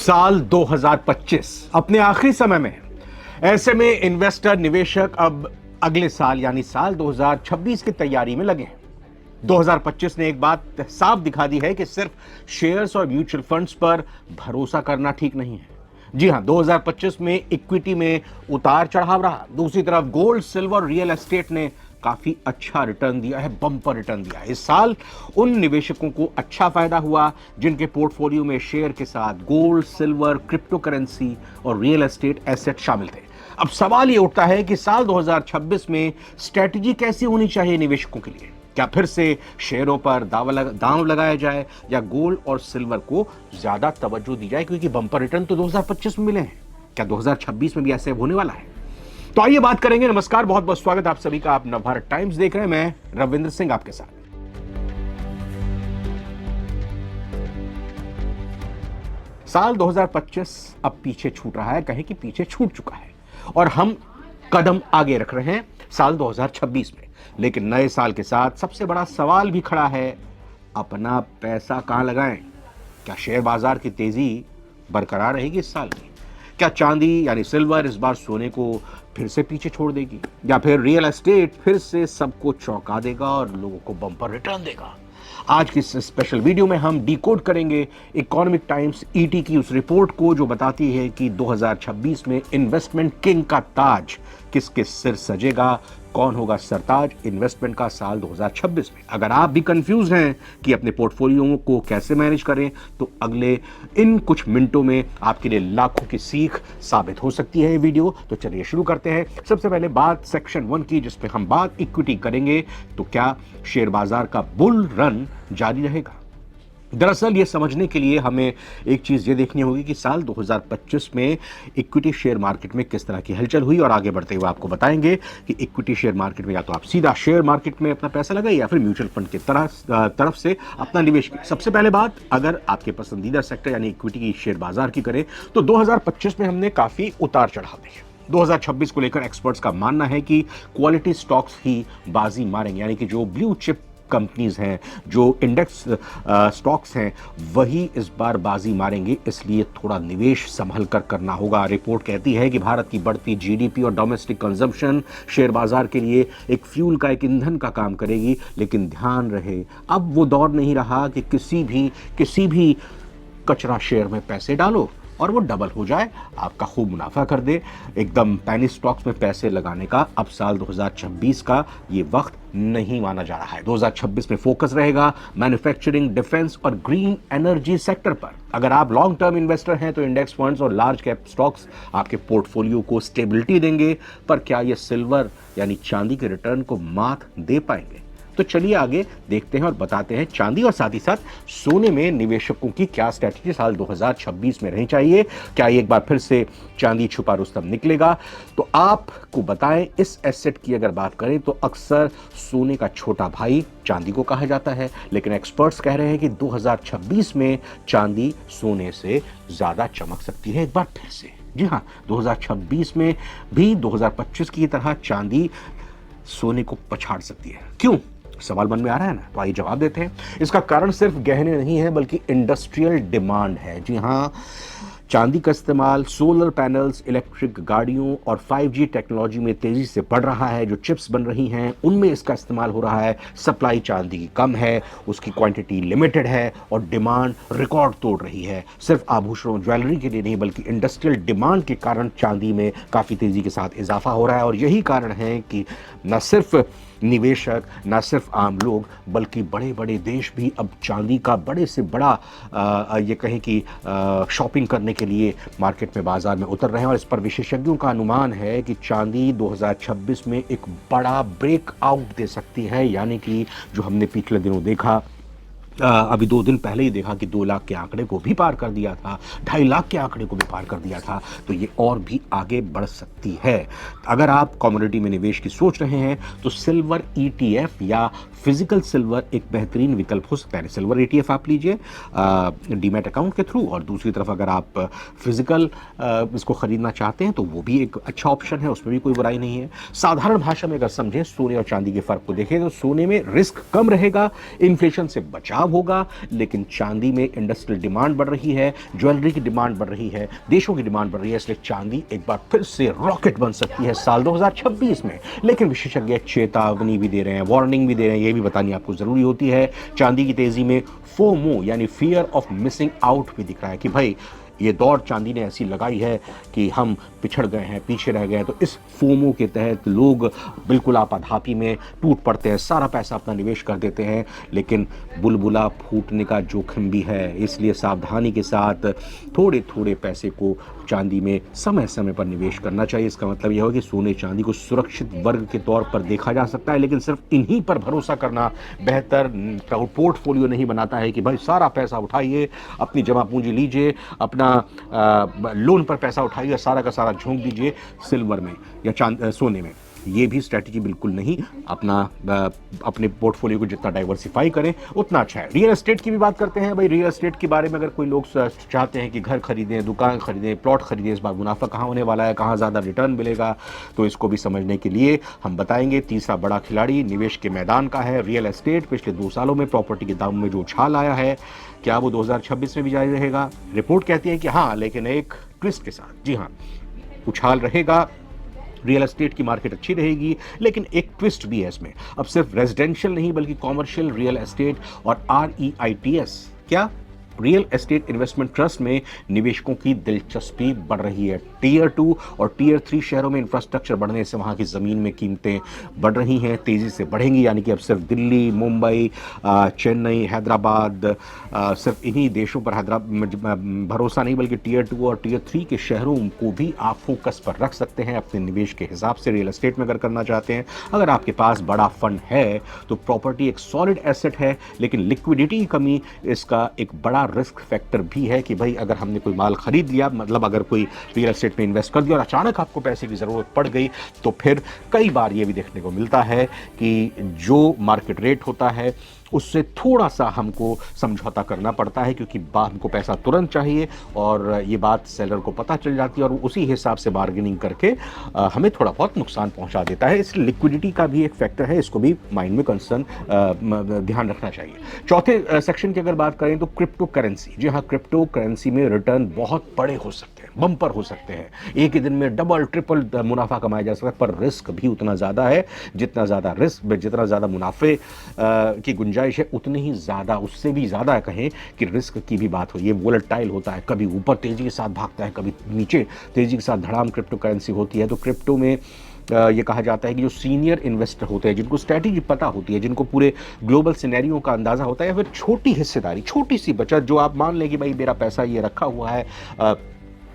साल 2025 अपने आखिरी समय में है। ऐसे में इन्वेस्टर निवेशक अब अगले साल यानी साल 2026 की तैयारी में लगे हैं। 2025 ने एक बात साफ दिखा दी है कि सिर्फ शेयर्स और म्यूचुअल फंड्स पर भरोसा करना ठीक नहीं है। जी हां, 2025 में इक्विटी में उतार चढ़ाव रहा। दूसरी तरफ गोल्ड, सिल्वर, रियल एस्टेट ने काफी अच्छा रिटर्न दिया है, बम्पर रिटर्न दिया है। इस साल उन निवेशकों को अच्छा फायदा हुआ जिनके पोर्टफोलियो में शेयर के साथ गोल्ड, सिल्वर, क्रिप्टो करेंसी और रियल एस्टेट एसेट शामिल थे। अब सवाल ये उठता है कि साल 2026 में स्ट्रेटजी कैसी होनी चाहिए निवेशकों के लिए। क्या फिर से शेयरों पर दांव लगाया जाए या गोल्ड और सिल्वर को ज्यादा तवज्जो दी जाए, क्योंकि बम्पर रिटर्न तो 2025 में मिले हैं। क्या 2026 में भी ऐसे होने वाला है? तो आइए बात करेंगे। नमस्कार, बहुत बहुत स्वागत आप सभी का। आप नवभारत टाइम्स देख रहे हैं, मैं रविंद्र सिंह आपके साथ। साल 2025 अब पीछे छूट रहा है, कहें कि पीछे छूट चुका है और हम कदम आगे रख रहे हैं साल 2026 में। लेकिन नए साल के साथ सबसे बड़ा सवाल भी खड़ा है, अपना पैसा कहां लगाएं? क्या शेयर बाजार की तेजी बरकरार रहेगी इस साल में? क्या चांदी यानी सिल्वर इस बार सोने को फिर से पीछे छोड़ देगी, या फिर रियल एस्टेट फिर से सबको चौंका देगा और लोगों को बम्पर रिटर्न देगा? आज की इस स्पेशल वीडियो में हम डिकोड करेंगे इकोनॉमिक टाइम्स ईटी की उस रिपोर्ट को जो बताती है कि 2026 में इन्वेस्टमेंट किंग का ताज किसके सिर सजेगा, कौन होगा सरताज इन्वेस्टमेंट का साल 2026 में। अगर आप भी कंफ्यूज हैं कि अपने पोर्टफोलियो को कैसे मैनेज करें, तो अगले इन कुछ मिनटों में आपके लिए लाखों की सीख साबित हो सकती है ये वीडियो। तो चलिए शुरू करते हैं। सबसे पहले बात सेक्शन 1 की, जिसपे हम बात इक्विटी करेंगे। तो क्या शेयर बाजार का बुल रन जारी रहेगा? दरअसल ये समझने के लिए हमें एक चीज ये देखनी होगी कि साल 2025 में इक्विटी शेयर मार्केट में किस तरह की हलचल हुई, और आगे बढ़ते हुए आपको बताएंगे कि इक्विटी शेयर मार्केट में या तो आप सीधा शेयर मार्केट में अपना पैसा लगाइए या फिर म्यूचुअल फंड की तरफ से अपना निवेश कीजिए। सबसे पहले बात, अगर आपके पसंदीदा सेक्टर यानी इक्विटी की शेयर बाजार की करें तो 2025 में हमने काफी उतार चढ़ाव देखे। 2026 को लेकर एक्सपर्ट्स का मानना है कि क्वालिटी स्टॉक्स ही बाजी मारेंगे, यानी कि जो ब्लू चिप कंपनीज हैं, जो इंडेक्स स्टॉक्स हैं, वही इस बार बाजी मारेंगे। इसलिए थोड़ा निवेश संभल कर करना होगा। रिपोर्ट कहती है कि भारत की बढ़ती जीडीपी और डोमेस्टिक कंजम्पशन शेयर बाजार के लिए एक फ्यूल का, एक ईंधन का काम करेगी। लेकिन ध्यान रहे, अब वो दौर नहीं रहा कि किसी भी कचरा शेयर में पैसे डालो और वो डबल हो जाए, आपका खूब मुनाफा कर दे। एकदम पैनी स्टॉक्स में पैसे लगाने का अब साल 2026 का ये वक्त नहीं माना जा रहा है। 2026 में फोकस रहेगा मैन्युफैक्चरिंग, डिफेंस और ग्रीन एनर्जी सेक्टर पर। अगर आप लॉन्ग टर्म इन्वेस्टर हैं तो इंडेक्स फंड्स और लार्ज कैप स्टॉक्स आपके पोर्टफोलियो को स्टेबिलिटी देंगे। पर क्या ये सिल्वर यानी चांदी के रिटर्न को मात दे पाएंगे? तो चलिए आगे देखते हैं और बताते हैं चांदी और साथ ही साथ सोने में निवेशकों की क्या स्ट्रैटेजी साल 2026 में रहनी चाहिए। क्या एक बार फिर से चांदी छुपा रुस्तम निकलेगा? तो आपको बताएं, इस एसेट की अगर बात करें तो अक्सर सोने का छोटा भाई चांदी को कहा जाता है, लेकिन एक्सपर्ट्स कह रहे हैं कि 2026 में चांदी सोने से ज्यादा चमक सकती है एक बार फिर से। जी हाँ, 2026 में भी 2025 की तरह चांदी सोने को पछाड़ सकती है। क्यों? सवाल मन में आ रहा है ना, तो आइए जवाब देते हैं। इसका कारण सिर्फ गहने नहीं है बल्कि इंडस्ट्रियल डिमांड है। जी हाँ, चांदी का इस्तेमाल सोलर पैनल्स, इलेक्ट्रिक गाड़ियों और 5G टेक्नोलॉजी में तेजी से बढ़ रहा है। जो चिप्स बन रही हैं उनमें इसका इस्तेमाल हो रहा है। सप्लाई चांदी की कम है, उसकी क्वांटिटी लिमिटेड है और डिमांड रिकॉर्ड तोड़ रही है। सिर्फ आभूषणों, ज्वेलरी के लिए नहीं बल्कि इंडस्ट्रियल डिमांड के कारण चांदी में काफ़ी तेजी के साथ इजाफा हो रहा है। और यही कारण है कि न सिर्फ निवेशक, न सिर्फ आम लोग, बल्कि बड़े बड़े देश भी अब चांदी का बड़े से बड़ा ये कहें कि शॉपिंग करने के लिए मार्केट में, बाजार में उतर रहे हैं। और इस पर विशेषज्ञों का अनुमान है कि चांदी 2026 में एक बड़ा ब्रेकआउट दे सकती है। यानी कि जो हमने पिछले दिनों देखा, अभी 2 दिन पहले ही देखा कि 2 लाख के आंकड़े को भी पार कर दिया था, 2.5 लाख के आंकड़े को भी पार कर दिया था। तो ये और भी आगे बढ़ सकती है। अगर आप कमोडिटी में निवेश की सोच रहे हैं तो सिल्वर ETF या फिजिकल सिल्वर एक बेहतरीन विकल्प हो सकता है। सिल्वर ETF आप लीजिए डीमैट अकाउंट के थ्रू, और दूसरी तरफ अगर आप फिजिकल इसको खरीदना चाहते हैं तो वो भी एक अच्छा ऑप्शन है, उसमें भी कोई बुराई नहीं है। साधारण भाषा में अगर समझें सोने और चांदी के फर्क को देखें तो सोने में रिस्क कम रहेगा, इन्फ्लेशन से बचाव होगा, लेकिन चांदी में इंडस्ट्रियल डिमांड बढ़ रही है, ज्वेलरी की डिमांड बढ़ रही है, देशों की डिमांड बढ़ रही है, इसलिए चांदी एक बार फिर से रॉकेट बन सकती है साल 2026 में। लेकिन विशेषज्ञ चेतावनी भी दे रहे हैं, वार्निंग भी दे रहे हैं, ये भी बतानी आपको जरूरी होती है। चांदी की तेजी में फोमो यानी फियर ऑफ मिसिंग आउट भी दिख रहा है कि भाई ये दौड़ चांदी ने ऐसी लगाई है कि हम पिछड़ गए हैं, पीछे रह गए हैं। तो इस फोमो के तहत लोग बिल्कुल आपाधापी में टूट पड़ते हैं, सारा पैसा अपना निवेश कर देते हैं, लेकिन बुलबुला फूटने का जोखिम भी है। इसलिए सावधानी के साथ थोड़े थोड़े पैसे को चांदी में समय समय पर निवेश करना चाहिए। इसका मतलब यह हो कि सोने चांदी को सुरक्षित वर्ग के तौर पर देखा जा सकता है, लेकिन सिर्फ इन्हीं पर भरोसा करना बेहतर पोर्टफोलियो नहीं बनाता है कि भाई सारा पैसा उठाइए, अपनी जमा पूंजी लीजिए, अपना लोन पर पैसा उठाइए, सारा का सारा झोंक दीजिए सिल्वर में या सोने में। ये भी स्ट्रैटेजी बिल्कुल नहीं। अपने पोर्टफोलियो को जितना डाइवर्सिफाई करें उतना अच्छा है। रियल एस्टेट की भी बात करते हैं। भाई रियल एस्टेट के बारे में अगर कोई लोग चाहते हैं कि घर खरीदें, दुकान खरीदें, प्लॉट खरीदें, इस बार मुनाफा कहाँ होने वाला है, कहाँ ज़्यादा रिटर्न मिलेगा, तो इसको भी समझने के लिए हम बताएंगे। तीसरा बड़ा खिलाड़ी निवेश के मैदान का है रियल एस्टेट। पिछले 2 सालों में प्रॉपर्टी के दाम में जो उछाल आया है, क्या वो 2026 में भी जारी रहेगा? रिपोर्ट कहती है कि हाँ, लेकिन एक ट्विस्ट के साथ। जी हाँ, उछाल रहेगा, रियल एस्टेट की मार्केट अच्छी रहेगी, लेकिन एक ट्विस्ट भी है इसमें। अब सिर्फ रेजिडेंशियल नहीं बल्कि कॉमर्शियल रियल एस्टेट और REITs क्या रियल एस्टेट इन्वेस्टमेंट ट्रस्ट में निवेशकों की दिलचस्पी बढ़ रही है। टियर 2 और टियर 3 शहरों में इंफ्रास्ट्रक्चर बढ़ने से वहाँ की ज़मीन में कीमतें बढ़ रही हैं, तेज़ी से बढ़ेंगी। यानी कि अब सिर्फ दिल्ली, मुंबई, चेन्नई, हैदराबाद, सिर्फ इन्हीं देशों पर भरोसा नहीं बल्कि टियर 2 और टियर 3 के शहरों को भी आप फोकस पर रख सकते हैं अपने निवेश के हिसाब से रियल एस्टेट में अगर करना चाहते हैं। अगर आपके पास बड़ा फंड है तो प्रॉपर्टी एक सॉलिड एसेट है, लेकिन लिक्विडिटी की कमी इसका एक बड़ा रिस्क फैक्टर भी है कि भाई अगर हमने कोई माल खरीद लिया, मतलब अगर कोई रियल एस्टेट में इन्वेस्ट कर दिया और अचानक आपको पैसे की ज़रूरत पड़ गई, तो फिर कई बार ये भी देखने को मिलता है कि जो मार्केट रेट होता है उससे थोड़ा सा हमको समझौता करना पड़ता है, क्योंकि हमको पैसा तुरंत चाहिए और ये बात सेलर को पता चल जाती है और उसी हिसाब से बार्गेनिंग करके हमें थोड़ा बहुत नुकसान पहुंचा देता है। इसलिए लिक्विडिटी का भी एक फैक्टर है, इसको भी माइंड में कंसर्न ध्यान रखना चाहिए। चौथे सेक्शन की अगर बात करें तो क्रिप्टो करेंसी। जी हाँ, क्रिप्टो करेंसी में रिटर्न बहुत बड़े हो सकते हैं, बम्पर हो सकते हैं, एक ही दिन में डबल ट्रिपल मुनाफा कमाया जा सकता है, पर रिस्क भी उतना ज़्यादा है। जितना ज़्यादा रिस्क, जितना ज़्यादा मुनाफे की गुंजाइश है, उतनी ही ज़्यादा, उससे भी ज़्यादा कहें कि रिस्क की भी बात हो। ये वोलेटाइल होता है, कभी ऊपर तेज़ी के साथ भागता है, कभी नीचे तेज़ी के साथ धड़ाम क्रिप्टो करेंसी होती है। तो क्रिप्टो में ये कहा जाता है कि जो सीनियर इन्वेस्टर होते हैं, जिनको स्ट्रैटेजी पता होती है, जिनको पूरे ग्लोबल सिनेरियो का अंदाज़ा होता है, या फिर छोटी हिस्सेदारी, छोटी सी बचत, जो आप मान लें कि भाई मेरा पैसा ये रखा हुआ है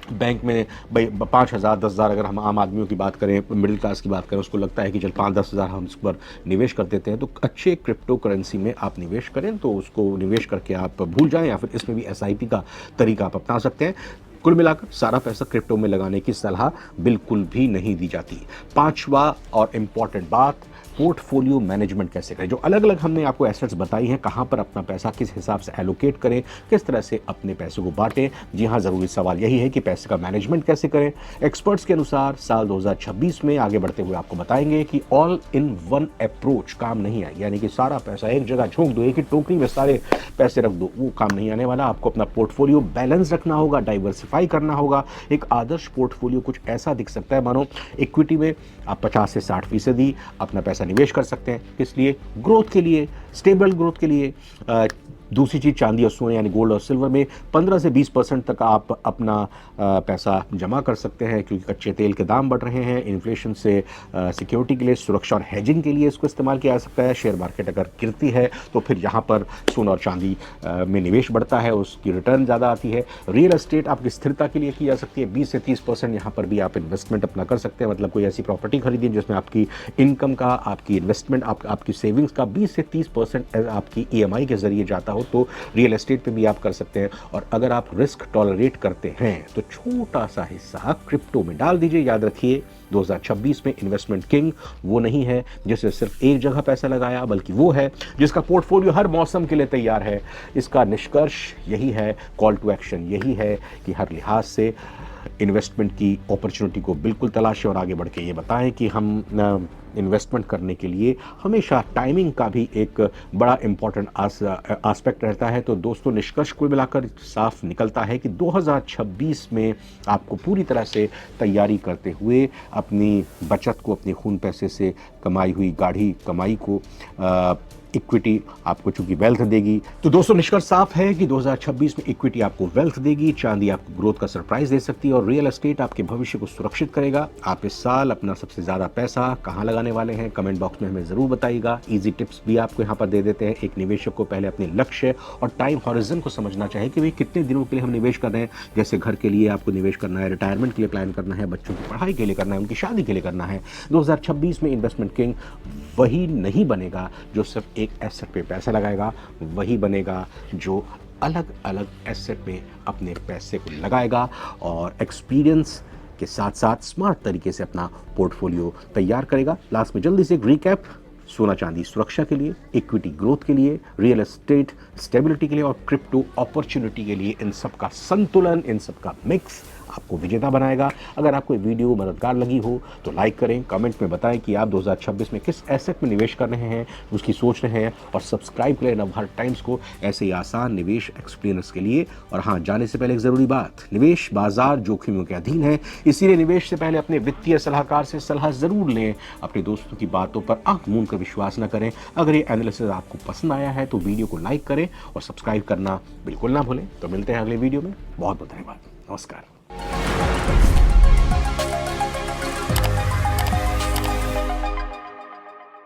बैंक में, भाई 5,000 10,000, अगर हम आम आदमियों की बात करें, मिडिल क्लास की बात करें, उसको लगता है कि चल 5-10 हज़ार हम इस पर निवेश कर देते हैं, तो अच्छे क्रिप्टो करेंसी में आप निवेश करें तो उसको निवेश करके आप भूल जाएं, या फिर इसमें भी SIP का तरीका आप अपना सकते हैं। कुल मिलाकर सारा पैसा क्रिप्टो में लगाने की सलाह बिल्कुल भी नहीं दी जाती। पांचवा और इम्पॉर्टेंट बात, पोर्टफोलियो मैनेजमेंट कैसे करें। जो अलग अलग हमने आपको एसेट्स बताई हैं, कहाँ पर अपना पैसा किस हिसाब से एलोकेट करें, किस तरह से अपने पैसे को बांटें। जी हाँ, ज़रूरी सवाल यही है कि पैसे का मैनेजमेंट कैसे करें। एक्सपर्ट्स के अनुसार साल 2026 में आगे बढ़ते हुए आपको बताएंगे कि ऑल इन वन अप्रोच काम नहीं आए, यानी कि सारा पैसा एक जगह झोंक दो, एक ही टोकरी में सारे पैसे रख दो, वो काम नहीं आने वाला। आपको अपना पोर्टफोलियो बैलेंस रखना होगा, डाइवर्सिफाई करना होगा। एक आदर्श पोर्टफोलियो कुछ ऐसा दिख सकता है मानो इक्विटी में आप 50 से 60% अपना पैसा निवेश कर सकते हैं। किस लिए? ग्रोथ के लिए, स्टेबल ग्रोथ के लिए। दूसरी चीज़, चांदी और सोने यानी गोल्ड और सिल्वर में 15 से 20% तक आप अपना पैसा जमा कर सकते हैं, क्योंकि कच्चे तेल के दाम बढ़ रहे हैं। इन्फ्लेशन से सिक्योरिटी के लिए, सुरक्षा और हेजिंग के लिए इसको इस्तेमाल किया जा सकता है। शेयर मार्केट अगर गिरती है तो फिर यहाँ पर सोना और चांदी में निवेश बढ़ता है, उसकी रिटर्न ज़्यादा आती है। रियल एस्टेट आपकी स्थिरता के लिए की जा सकती है, 20 से 30% यहाँ पर भी आप इन्वेस्टमेंट अपना कर सकते हैं। मतलब कोई ऐसी प्रॉपर्टी खरीदिए जिसमें आपकी इनकम का, आपकी इन्वेस्टमेंट, आपकी सेविंग्स का 20 से 30% आपकी EMI के जरिए जाता हो, तो रियल एस्टेट पे भी आप कर सकते हैं। और अगर आप रिस्क टॉलरेट करते हैं तो छोटा सा हिस्सा क्रिप्टो में डाल दीजिए। याद रखिए 2026 में इन्वेस्टमेंट किंग वो नहीं है जिसने सिर्फ एक जगह पैसा लगाया, बल्कि वो है जिसका पोर्टफोलियो हर मौसम के लिए तैयार है। इसका निष्कर्ष यही है, कॉल टू एक्शन यही है कि हर लिहाज से इन्वेस्टमेंट की अपॉर्चुनिटी को बिल्कुल तलाशें और आगे बढ़ के ये बताएं कि हम इन्वेस्टमेंट करने के लिए हमेशा टाइमिंग का भी एक बड़ा इम्पॉर्टेंट आस्पेक्ट रहता है। तो दोस्तों, निष्कर्ष को मिलाकर साफ निकलता है कि 2026 में आपको पूरी तरह से तैयारी करते हुए अपनी बचत को, अपने खून पैसे से कमाई हुई गाढ़ी कमाई को, इक्विटी आपको चूंकि वेल्थ देगी। तो दोस्तों, निष्कर्ष साफ है कि 2026 में इक्विटी आपको वेल्थ देगी, चांदी आपको ग्रोथ का सरप्राइज दे सकती है और रियल एस्टेट आपके भविष्य को सुरक्षित करेगा। आप इस साल अपना सबसे ज़्यादा पैसा कहाँ लगाने वाले हैं, कमेंट बॉक्स में हमें ज़रूर बताइएगा। ईजी टिप्स भी आपको यहाँ पर दे देते हैं। एक निवेशक को पहले अपने लक्ष्य और टाइम हॉरिजन को समझना चाहिए कि भाई कितने दिनों के लिए हम निवेश कर रहे हैं। जैसे घर के लिए आपको निवेश करना है, रिटायरमेंट के लिए प्लान करना है, बच्चों की पढ़ाई के लिए करना है, उनकी शादी के लिए करना है। 2026 में इन्वेस्टमेंट किंग वही नहीं बनेगा जो सिर्फ एक एसेट पे पैसा लगाएगा, वही बनेगा जो अलग अलग एसेट पे अपने पैसे को लगाएगा और एक्सपीरियंस के साथ साथ स्मार्ट तरीके से अपना पोर्टफोलियो तैयार करेगा। लास्ट में जल्दी से एक रिकैप: सोना चांदी सुरक्षा के लिए, इक्विटी ग्रोथ के लिए, रियल एस्टेट स्टेबिलिटी के लिए और क्रिप्टो अपॉर्चुनिटी के लिए। इन सब का संतुलन, इन सब का मिक्स आपको विजेता बनाएगा। अगर आपको ये वीडियो मददगार लगी हो तो लाइक करें, कमेंट में बताएं कि आप 2026 में किस एसेट में निवेश कर रहे हैं, उसकी सोच रहे हैं, और सब्सक्राइब करें नवभारत टाइम्स को ऐसे ही आसान निवेश एक्सपीरियंस के लिए। और हाँ, जाने से पहले एक ज़रूरी बात: निवेश बाजार जोखिमों के अधीन है, इसीलिए निवेश से पहले अपने वित्तीय सलाहकार से सलाह ज़रूर लें। अपने दोस्तों की बातों पर आंख मूंद कर विश्वास न करें। अगर ये एनालिसिस आपको पसंद आया है तो वीडियो को लाइक करें और सब्सक्राइब करना बिल्कुल ना भूलें। तो मिलते हैं अगले वीडियो में। बहुत बहुत धन्यवाद। नमस्कार।